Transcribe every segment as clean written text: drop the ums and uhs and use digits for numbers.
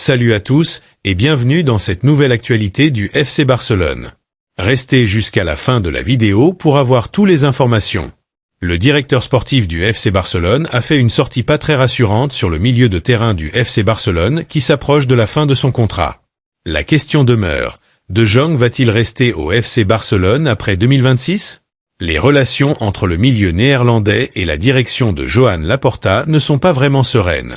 Salut à tous et bienvenue dans cette nouvelle actualité du FC Barcelone. Restez jusqu'à la fin de la vidéo pour avoir toutes les informations. Le directeur sportif du FC Barcelone a fait une sortie pas très rassurante sur le milieu de terrain du FC Barcelone qui s'approche de la fin de son contrat. La question demeure, De Jong va-t-il rester au FC Barcelone après 2026 ? Les relations entre le milieu néerlandais et la direction de Joan Laporta ne sont pas vraiment sereines.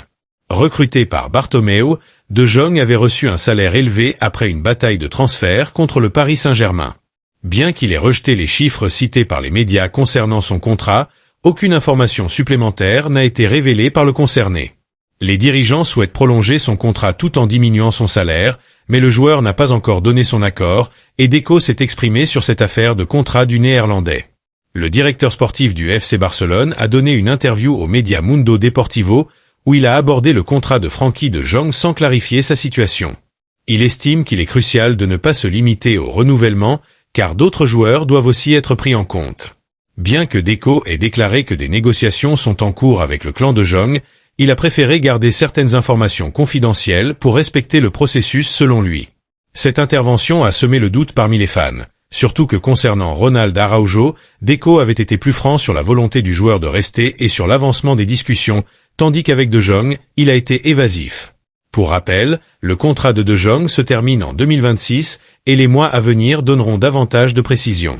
Recruté par Bartomeu, De Jong avait reçu un salaire élevé après une bataille de transfert contre le Paris Saint-Germain. Bien qu'il ait rejeté les chiffres cités par les médias concernant son contrat, aucune information supplémentaire n'a été révélée par le concerné. Les dirigeants souhaitent prolonger son contrat tout en diminuant son salaire, mais le joueur n'a pas encore donné son accord, et Deco s'est exprimé sur cette affaire de contrat du Néerlandais. Le directeur sportif du FC Barcelone a donné une interview aux médias Mundo Deportivo, où il a abordé le contrat de Frenkie de Jong sans clarifier sa situation. Il estime qu'il est crucial de ne pas se limiter au renouvellement, car d'autres joueurs doivent aussi être pris en compte. Bien que Deco ait déclaré que des négociations sont en cours avec le clan de Jong, il a préféré garder certaines informations confidentielles pour respecter le processus selon lui. Cette intervention a semé le doute parmi les fans. Surtout que concernant Ronald Araujo, Deco avait été plus franc sur la volonté du joueur de rester et sur l'avancement des discussions, tandis qu'avec De Jong, il a été évasif. Pour rappel, le contrat de Jong se termine en 2026 et les mois à venir donneront davantage de précisions.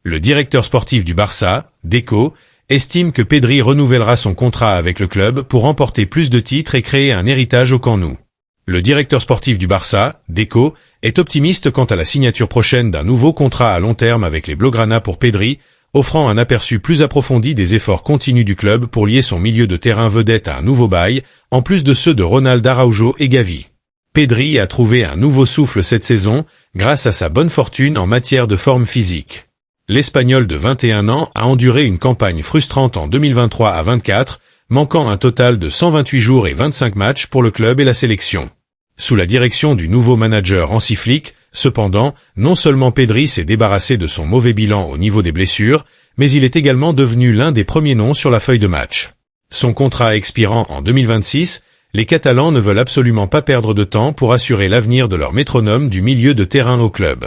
Le directeur sportif du Barça, Deco, estime que Pedri renouvellera son contrat avec le club pour remporter plus de titres et créer un héritage au Camp Nou. Le directeur sportif du Barça, Deco, est optimiste quant à la signature prochaine d'un nouveau contrat à long terme avec les Blaugrana pour Pedri, offrant un aperçu plus approfondi des efforts continus du club pour lier son milieu de terrain vedette à un nouveau bail, en plus de ceux de Ronald Araujo et Gavi. Pedri a trouvé un nouveau souffle cette saison, grâce à sa bonne fortune en matière de forme physique. L'Espagnol de 21 ans a enduré une campagne frustrante en 2023 à 24, manquant un total de 128 jours et 25 matchs pour le club et la sélection. Sous la direction du nouveau manager Hansi Flick, cependant, non seulement Pedri s'est débarrassé de son mauvais bilan au niveau des blessures, mais il est également devenu l'un des premiers noms sur la feuille de match. Son contrat expirant en 2026, les Catalans ne veulent absolument pas perdre de temps pour assurer l'avenir de leur métronome du milieu de terrain au club.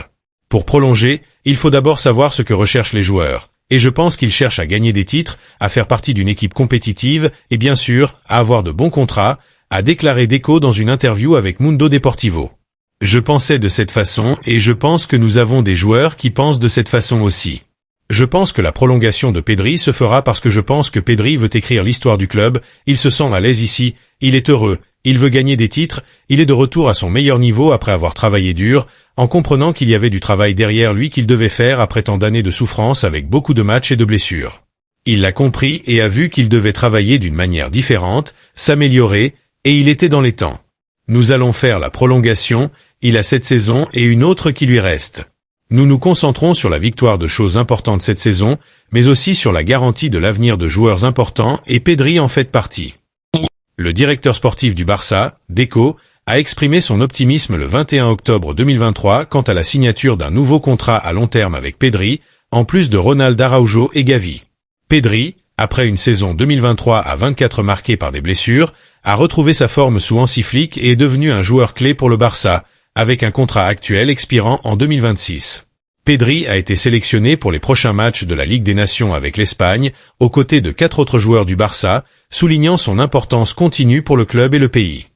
Pour prolonger, il faut d'abord savoir ce que recherchent les joueurs, et je pense qu'ils cherchent à gagner des titres, à faire partie d'une équipe compétitive, et bien sûr, à avoir de bons contrats, a déclaré Deco dans une interview avec Mundo Deportivo. Je pensais de cette façon et je pense que nous avons des joueurs qui pensent de cette façon aussi. Je pense que la prolongation de Pedri se fera parce que je pense que Pedri veut écrire l'histoire du club, il se sent à l'aise ici, il est heureux, il veut gagner des titres, il est de retour à son meilleur niveau après avoir travaillé dur, en comprenant qu'il y avait du travail derrière lui qu'il devait faire après tant d'années de souffrance avec beaucoup de matchs et de blessures. Il l'a compris et a vu qu'il devait travailler d'une manière différente, s'améliorer, et il était dans les temps. Nous allons faire la prolongation, il a cette saison et une autre qui lui reste. Nous nous concentrons sur la victoire de choses importantes cette saison, mais aussi sur la garantie de l'avenir de joueurs importants et Pedri en fait partie. Le directeur sportif du Barça, Deco, a exprimé son optimisme le 21 octobre 2023 quant à la signature d'un nouveau contrat à long terme avec Pedri, en plus de Ronald Araujo et Gavi. Pedri, après une saison 2023 à 24 marquée par des blessures, a retrouvé sa forme sous Hansi Flick et est devenu un joueur clé pour le Barça, avec un contrat actuel expirant en 2026. Pedri a été sélectionné pour les prochains matchs de la Ligue des Nations avec l'Espagne, aux côtés de 4 autres joueurs du Barça, soulignant son importance continue pour le club et le pays.